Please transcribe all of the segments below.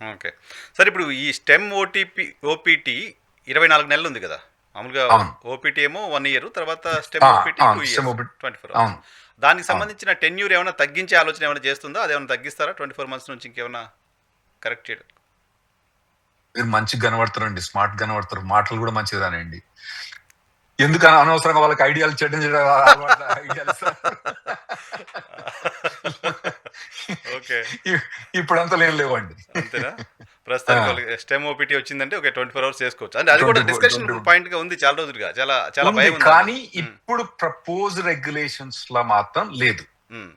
Okay. సరే ఇప్పుడు ఈ స్టెమ్ ఓపీటీ 24 నెలలు ఉంది కదా! మామూలుగా అవును. ఓపీటీ ఏమో 1 ఇయర్, తర్వాత స్టెమ్ ఓపీటీ 2 అవును. Years, 24 hours. అవును. దానికి అవును. సంబంధించిన టెన్యూర్ ఏమైనా తగ్గించే ఆలోచన ఏమైనా చేస్తుందా? అదేమన్నా తగ్గిస్తారా 24 మంత్స్ నుంచి ఇంకేమన్నా కరెక్ట్ చేయడం? మీరు మంచిగా కనబడతారండి, స్మార్ట్ కనబడతారు, మాటలు కూడా మంచిగా రానండి. ఎందుకు అనవసరంగా వాళ్ళకి ఐడియాలు ఐడియాలు ఓకే. ఇప్పుడంతా ఏం లేవండి. అంతేనా? ప్రస్తుతానికి వాళ్ళకి స్టెమ్ ఓపీటీ వచ్చిందంటే ఒక 24 అవర్స్ చేసుకోవచ్చు. అంటే అది కూడా 24 డిస్కషన్ 20 పాయింట్‌గా ఉంది చాలా రోజులుగా. చాలా చాలా ఉంది. భయం ఉంది దాని మీద. కానీ హ్మ్. ఇప్పుడు ప్రపోజ్ రెగ్యులేషన్స్ లో మాత్రం లేదు. హ్మ్.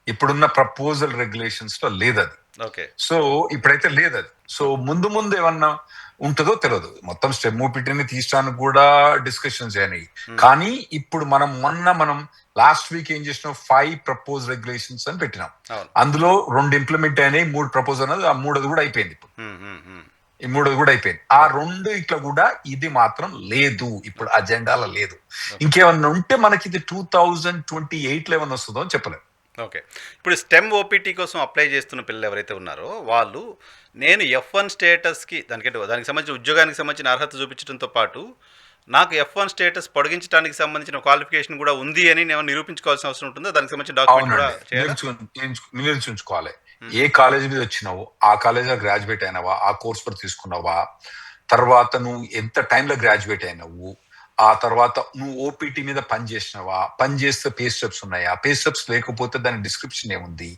ఇప్పుడున్న ప్రపోజల్ రెగ్యులేషన్స్ లో లేదది. ఓకే. సో ఇప్పుడైతే లేదది. సో ముందు ముందు ఏమన్నా ఉంటుందో తెలియదు. మొత్తం స్టెమ్ ఓపీటీని తీయడానికి కూడా డిస్కషన్స్ అయినాయి. కానీ ఇప్పుడు మనం లాస్ట్ వీక్ ఏం చేసినాం, 5 ప్రపోజ్ రెగ్యులేషన్స్ అని పెట్టినాం. అవును. అందులో 2 ఇంప్లిమెంట్ అయినాయి, 3 ప్రపోజ్ అనేది, ఆ 3ది కూడా అయిపోయింది. ఇప్పుడు హ్మ్. హ్మ్. హ్మ్. ఈ 3ది కూడా అయిపోయింది. ఆ 2 ఇట్లా కూడా ఇది మాత్రం లేదు, ఇప్పుడు అజెండాలో లేదు. ఓకే. ఇంకేమన్నా ఉంటే మనకి ఇది 2028 లో ఏమన్నా వస్తుందో అని చెప్పలేము. ఓకే. ఇప్పుడు స్టెమ్ ఓపీటీ కోసం అప్లై చేస్తున్న పిల్లలు ఎవరైతే ఉన్నారో వాళ్ళు నేను F1 స్టేటస్‌కి దానికి సంబంధించిన ఉద్యోగానికి సంబంధించిన అర్హత చూపించడంతో పాటు నాకు F1 స్టేటస్ పొడిగించడానికి సంబంధించిన క్వాలిఫికేషన్ కూడా ఉంది అని నేను నిరూపించుకోవాల్సిన అవసరం ఉంటుందా? దానికి సంబంధించిన డాక్యుమెంట్ కూడా అవునండి. చేయాలా? నిరూపించుకోవాలి. హుహు. ఏ కాలేజ్ మీద వచ్చినావు, ఆ కాలేజ్లో గ్రాడ్యుయేట్ అయినావా, ఆ కోర్స్ પર తీసుకున్నావా, తర్వాత నువ్వు ఎంత టైంలో గ్రాడ్యుయేట్ అయినావు, ఆ తర్వాత నువ్వు ఓపీటీ మీద పని చేసినావా, పని చేస్తే పే స్టెప్స్ ఉన్నాయా, పే స్టెప్స్ లేకపోతే దాని డిస్క్రిప్షన్ ఏముంది,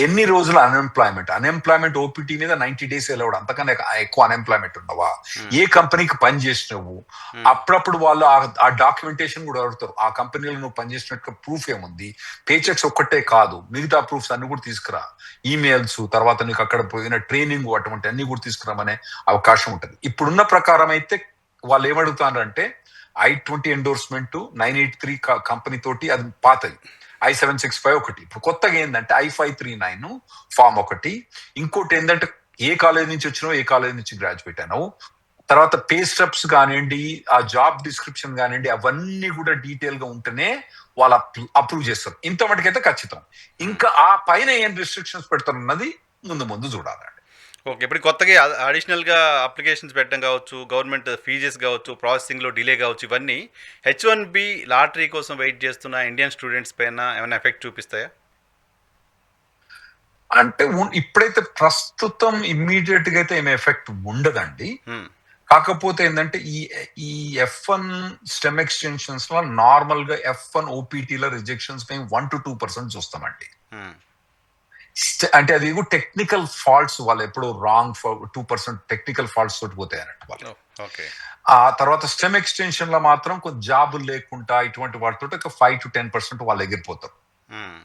ఎన్ని రోజులు అన్ఎంప్లాయ్మెంట్ ఓపీటీ మీద 90 days వెళ్ళవడం, అంతకన్నా ఎక్కువ అన్ఎంప్లాయ్మెంట్ ఉన్నావా, ఏ కంపెనీకి పని చేసినావు, అప్పుడప్పుడు వాళ్ళు ఆ డాక్యుమెంటేషన్ కూడా అడుగుతారు. ఆ కంపెనీలో నువ్వు పనిచేసినట్టు ప్రూఫ్ ఏముంది, పే చెక్స్ ఒక్కటే కాదు, మిగతా ప్రూఫ్స్ అన్ని కూడా తీసుకురా, ఈమెయిల్స్, తర్వాత నీకు అక్కడ పోయిన ట్రైనింగ్ అటువంటి అన్ని కూడా తీసుకురామనే అవకాశం ఉంటుంది. ఇప్పుడున్న ప్రకారం అయితే వాళ్ళు ఏమడుగుతారంటే I-20 ఎండోర్స్మెంట్ 983 కంపెనీ తోటి, అది పాతది. I-765 ఒకటి, ఇప్పుడు కొత్తగా ఏంటంటే I-539 ఫామ్ ఒకటి, ఇంకోటి ఏంటంటే ఏ కాలేజ్ నుంచి వచ్చినావు, ఏ కాలేజ్ నుంచి గ్రాడ్యుయేట్ అయినావు, తర్వాత పే స్టెప్స్ కానివ్వండి, ఆ జాబ్ డిస్క్రిప్షన్ కానివ్వండి, అవన్నీ కూడా డీటెయిల్ గా ఉంటేనే వాళ్ళు అప్రూవ్ చేస్తారు. ఇంత మటుకైతే ఖచ్చితం. ఇంకా ఆ పైన ఏం రిస్ట్రిక్షన్స్ పెడతారన్నది ముందు ముందు చూడాలండి. ఓకే. ఇప్పుడు కొత్తగా అడిషనల్‌గా అప్లికేషన్స్ పెట్టడం కావచ్చు, గవర్నమెంట్ ఫీజెస్ కావచ్చు, ప్రాసెసింగ్‌లో డిలే కావచ్చు, ఇవన్నీ H1B లాటరీ కోసం వెయిట్ చేస్తున్న ఇండియన్ స్టూడెంట్స్ పైన ఏమైనా ఎఫెక్ట్ చూపిస్తాయా? అంటే ఇప్పుడైతే ప్రస్తుతం ఇమ్మీడియట్ గా అయితే ఏమి ఎఫెక్ట్ ఉండదండి. హ్మ్. కాకపోతే ఏంటంటే ఈ F1 స్టెమ్ ఎక్స్టెన్షన్స్ లో నార్మల్ గా F1 ఓపీటీల రిజెక్షన్స్ మేము 1 to 2% చూస్తామండి. హ్మ్. అంటే అది టెక్నికల్ ఫాల్ట్స్, వాళ్ళు ఎప్పుడు రాంగ్ 2% టెక్నికల్ ఫాల్ట్స్ తోటి పోతాయి అన్నట్టు వాళ్ళు. ఓహ్! ఓకే. ఆ తర్వాత స్టెమ్ ఎక్స్టెన్షన్ లో మాత్రం కొంచెం జాబులు లేకుండా ఇటువంటి వాటితో ఒక 5 to 10% వాళ్ళు ఎగిరిపోతారు. హ్మ్.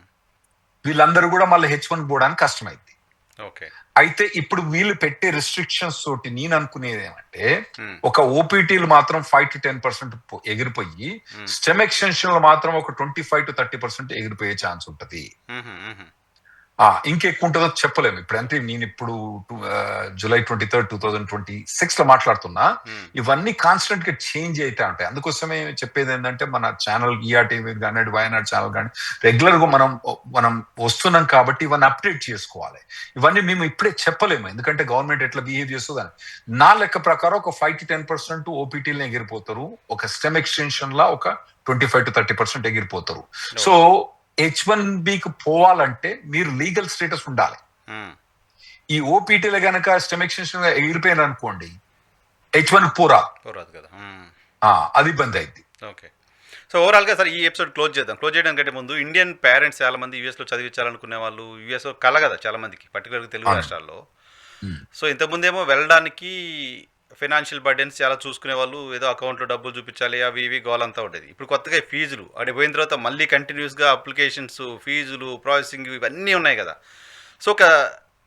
వీళ్ళందరూ కూడా మళ్ళీ H1 పోవడానికి కష్టమైంది. ఓకే. అయితే ఇప్పుడు వీళ్ళు పెట్టే రిస్ట్రిక్షన్స్ తోటి నేను అనుకునేది ఏమంటే, హ్మ్. ఒక ఓపీటీలు మాత్రం 5 to 10% ఎగిరిపోయి, స్టెమ్ ఎక్స్టెన్షన్ లో మాత్రం ఒక 25 to 30% ఎగిరిపోయే ఛాన్స్ ఉంటది. హుహు. హుహు. ఇంకెక్కువ ఉంటుందో చెప్పలేము. ఇప్పుడు అంటే నేను ఇప్పుడు July 23rd 2026 లో మాట్లాడుతున్నా. ఇవన్నీ కాన్స్టెంట్ గా చేంజ్ అయితే ఉంటాయి. అందుకోసమే చెప్పేది ఏంటంటే, మన ఛానల్ ఈఆర్టీవీ కానీ, వయనాడ్ ఛానల్ కానీ రెగ్యులర్ గా మనం వస్తున్నాం కాబట్టి ఇవన్నీ అప్డేట్ చేసుకోవాలి. ఇవన్నీ మేము ఇప్పుడే చెప్పలేము, ఎందుకంటే గవర్నమెంట్ ఎట్లా బిహేవ్ చేస్తుందని. నా లెక్క ప్రకారం ఒక 5 to 10% ఓపీటీలను ఎగిరిపోతారు. ఒక స్టెమ్ ఎక్స్టెన్షన్ లా ఒక 25 to 30% ఎగిరిపోతారు. సో H1Bకి పోవాలంటే మీరు లీగల్ స్టేటస్ ఉండాలి. హ్మ్. ఈ ఓపీటీలో గనక స్టెమ్ ఎక్స్టెన్షన్ ఎగిరిపోయినారు అనుకోండి, H1 పోరా, పోరాదు కదా! హ్మ్. అది ఇబ్బంది అయింది. ఓకే. సో ఓవరాల్‌గా సరే ఈ ఎపిసోడ్ క్లోజ్ చేద్దాం. క్లోజ్ చేయడానికంటే ముందు ఇండియన్ పేరెంట్స్ చాలామంది యూఎస్‌లో చదివించాలనుకునే వాళ్ళు, యూఎస్‌లో కల కదా చాలామందికి, పర్టిక్యులర్‌గా తెలుగు అవునండి. రాష్ట్రాల్లో. ఉమ్. సో ఇంతకుముందేమో వెళ్ళడానికి ఫైనాన్షియల్ బర్డెన్స్ చాలా చూసుకునేవాళ్ళు. ఏదో అకౌంట్‌లో డబ్బులు చూపించాలి, అవి ఇవి గోలంతా ఉండేది. ఇప్పుడు కొత్తగా ఫీజులు ఆడికి పోయిన తర్వాత మళ్ళీ కంటిన్యూస్‌గా అప్లికేషన్స్, ఫీజులు, ప్రాసెసింగ్ ఇవన్నీ ఉన్నాయి కదా! సో ఒక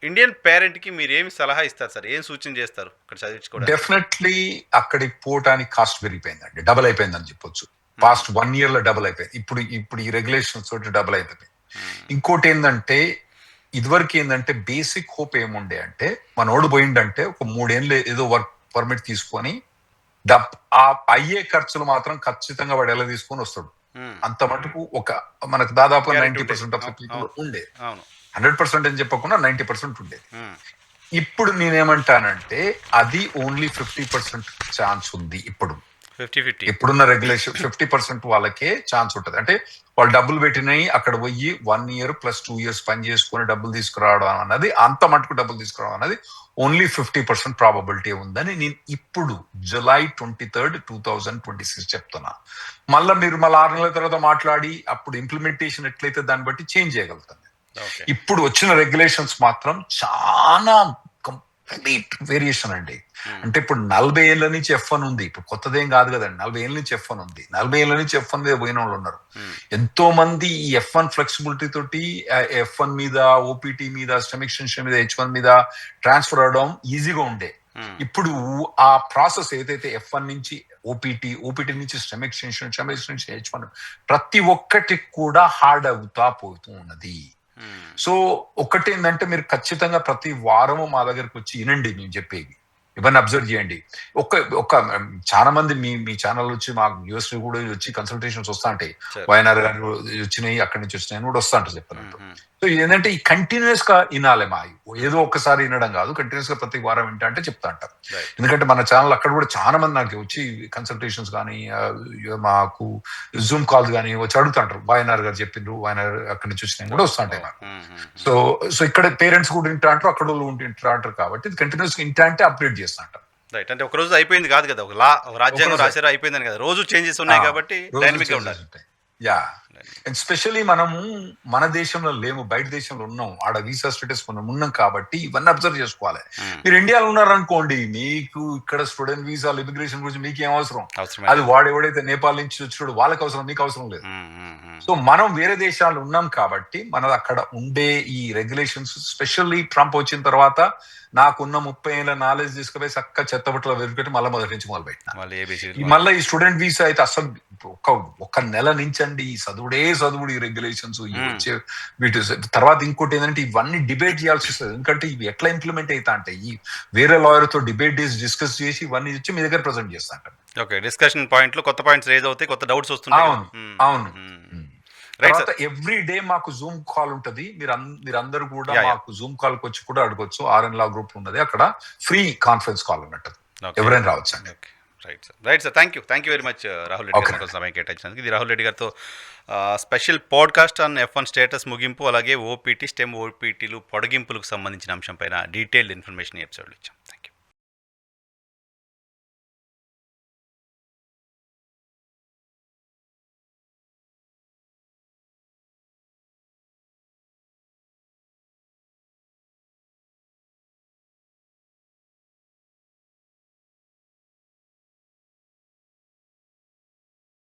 ఇండియన్ పేరెంట్‌కి మీరేమి సలహా ఇస్తారు సార్? ఏం సూచన చేస్తారు ఇక్కడ చదివించుకోవడానికి? డెఫినెట్లీ అక్కడికి పోవటానికి కాస్ట్ పెరిగిపోయిందండి, డబుల్ అయిపోయిందని చెప్పొచ్చు. పాస్ట్ 1 year లో డబుల్ అయిపోయింది. ఇప్పుడు ఈ రెగ్యులేషన్స్ తోటి డబుల్ అయిపోయింది. ఇంకోటి ఏంటంటే, ఇదివరకు ఏంటంటే బేసిక్ హోప్ ఏముండే అంటే, మనోడు పోయిండంటే ఒక 3 ఏళ్ళు ఏదో వర్క్ పర్మిట్ తీసుకొని ఆ అయ్యే ఖర్చులు మాత్రం ఖచ్చితంగా వాడు ఎలా తీసుకొని వస్తాడు. అంత మటుకు మనకు దాదాపు గ్యారెంటీ 90% ఉండేది. ఆఫ్ ద పీపుల్ అవును. ఉండేది. అవును. 100% అని చెప్పకుండా 90% ఉండేది. ఇప్పుడు నేనేమంటానంటే అది ఓన్లీ 50% ఛాన్స్ ఉంది ఇప్పుడు. 50-50. ఇప్పుడున్న రెగ్యులేషన్ 50% వాళ్ళకే ఛాన్స్ ఉంటుంది. అంటే వాళ్ళు డబ్బులు పెట్టినవి అక్కడ పోయి 1 year + 2 years పని చేసుకుని డబ్బులు తీసుకురావడం అన్నది, అంత మటుకు డబ్బులు తీసుకురావడం అన్నది ఓన్లీ 50% ప్రాబబిలిటీ ఉందని నేను ఇప్పుడు July 23rd, 2026 చెప్తున్నా. మీరు మళ్ళీ 6 నెలల తర్వాత మాట్లాడి అప్పుడు ఇంప్లిమెంటేషన్ ఎట్లయితే దాన్ని బట్టి చేంజ్ చేయగలుగుతాను. ఓకే. ఇప్పుడు వచ్చిన రెగ్యులేషన్స్ మాత్రం చాలా కంప్లీట్ వేరియేషన్ అండి. అంటే ఇప్పుడు 40 ఏళ్ల నుంచి F1 ఉంది. ఇప్పుడు కొత్తదేం కాదు కదండి. 40 ఏళ్ల నుంచి F1 ఉంది. 40 ఏళ్ల నుంచి F1 మీద పోయిన వాళ్ళు ఉన్నారు. ఎంతో మంది ఈ F1 ఫ్లెక్సిబిలిటీ తోటి F1 మీద, ఓపీటీ మీద, స్టెమ్ ఎక్స్టెన్షన్ మీద, H1 మీద ట్రాన్స్ఫర్ అవడం ఈజీగా ఉండే. ఇప్పుడు ఆ ప్రాసెస్ ఏదైతే F1 నుంచి ఓపీటీ నుంచి స్టెమ్ ఎక్స్టెన్షన్ నుంచి H1 ప్రతి ఒక్కటి కూడా హార్డ్ అవుతా పోతూ ఉన్నది. సో ఒకటి ఏంటంటే మీరు ఖచ్చితంగా ప్రతి వారము మా దగ్గరకు వచ్చి వినండి మేము చెప్పేవి, ఇవన్నీ అబ్జర్వ్ చేయండి. ఒక చాలా మంది మీ ఛానల్ వచ్చి మాకు యూఎస్ కూడా వచ్చి కన్సల్టేషన్స్ వస్తా ఉంటాయి. వైఎన్ఆర్ గారు వచ్చినాయి, అక్కడి నుంచి వచ్చినాయి కూడా వస్తా ఉంటారు చెప్పినట్టు. సో ఏంటంటే ఈ కంటిన్యూస్ గా వినాలి. ఏదో ఒక్కసారి వినడం కాదు, కంటిన్యూస్ గా ప్రతి వారం వింటా అంటే చెప్తా అంటారు. ఎందుకంటే మన ఛానల్ అక్కడ కూడా చాలా మంది నాకు వచ్చి కన్సల్టేషన్స్ కానీ మాకు జూమ్ కాల్స్ కానీ వచ్చి అడుగుతుంటారు. వైఎన్ఆర్ గారు చెప్పిండ్రు, వైఎన్ఆర్ అక్కడి నుంచి వచ్చినాయి కూడా వస్తా ఉంటాయి నాకు. సో ఇక్కడ పేరెంట్స్ కూడా వింటా అంటారు, అక్కడ వాళ్ళు వింటా అంటారు. కాబట్టి ఇది కంటిన్యూస్ గా వింటా అంటే అప్డేట్ చేస్తా అంటారు. రైట్. అంటే ఒక రోజు అయిపోయింది కాదు కదా, ఒక రాజ్యాంగం రాశారు అయిపోయిందని కదా, రోజు చేంజెస్ ఉన్నాయి కాబట్టి డైనమిక్ గా ఉండాలి. యా, ఎస్పెషల్లీ మనము మన దేశంలో లేము, బయట దేశంలో ఉన్నాం, ఆడ వీసా స్టేటస్ మనం ఉన్నాం కాబట్టి ఇవన్నీ అబ్జర్వ్ చేసుకోవాలి. మీరు ఇండియాలో ఉన్నారనుకోండి, మీకు ఇక్కడ స్టూడెంట్ వీసాలు, ఇమిగ్రేషన్ గురించి మీకు ఏం అవసరం, అది ఎవడైతే నేపాల్ నుంచి వచ్చాడు వాళ్ళకి అవసరం, మీకు అవసరం లేదు. సో మనం వేరే దేశాలు ఉన్నాం కాబట్టి మన అక్కడ ఉండే ఈ రెగ్యులేషన్స్, స్పెషల్లీ ట్రంప్ వచ్చిన తర్వాత నాకున్న 30 ఏళ్ళ నాలెడ్జ్ తీసుకుపోయి చక్క చెత్తబట్టలో వెతుపెట్టి మళ్ళీ మొదటి నుంచి మొదలు పెట్టిన. మళ్ళీ ఈ స్టూడెంట్ వీసా అయితే అసలు ఒక నెల నుంచండి ఈ చదువుడు, ఈ రెగ్యులేషన్స్ వచ్చే వీటి తర్వాత ఇంకోటి ఏంటంటే ఇవన్నీ డిబేట్ చేయాల్సి వస్తుంది. ఎందుకంటే ఇవి ఎట్లా ఇంప్లిమెంట్ అవుతా అంటే ఈ వేరే లాయర్ తో డిస్కస్ చేసి ఇవన్నీ వచ్చి మీ దగ్గర ప్రజెంట్ చేస్తా అంటారు. ఓకే, డిస్కషన్ పాయింట్ లో కొత్త పాయింట్స్ రేజ్ అవుతాయి, కొత్త డౌట్స్ వస్తున్నాయి. అవును. తర్వాత ఎవ్రీ డే మాకు జూమ్ కాల్ ఉంటది. మీరందరూ కూడా మాకు జూమ్ కాల్ కి వచ్చి కూడా అడగొచ్చు. ఆర్ఎన్ లా గ్రూప్ ఉన్నది, అక్కడ ఫ్రీ కాన్ఫరెన్స్ కాల్ ఉన్నట్టు ఎవరైనా రావచ్చు అండి. Right sir, thank you very much Rahul Reddy గారు సమయం కేటాయించినందుకు. ఇది రాహుల్ రెడ్డి గారితో special podcast on F1 status ముగింపు, అలాగే ఓపీటీ, స్టెమ్ ఓపీటీలు పొడిగింపులకు సంబంధించిన అంశంపైన డీటెయిల్డ్ ఇన్ఫర్మేషన్ ఎపిసోడ్లు ఇచ్చాం. Thank you.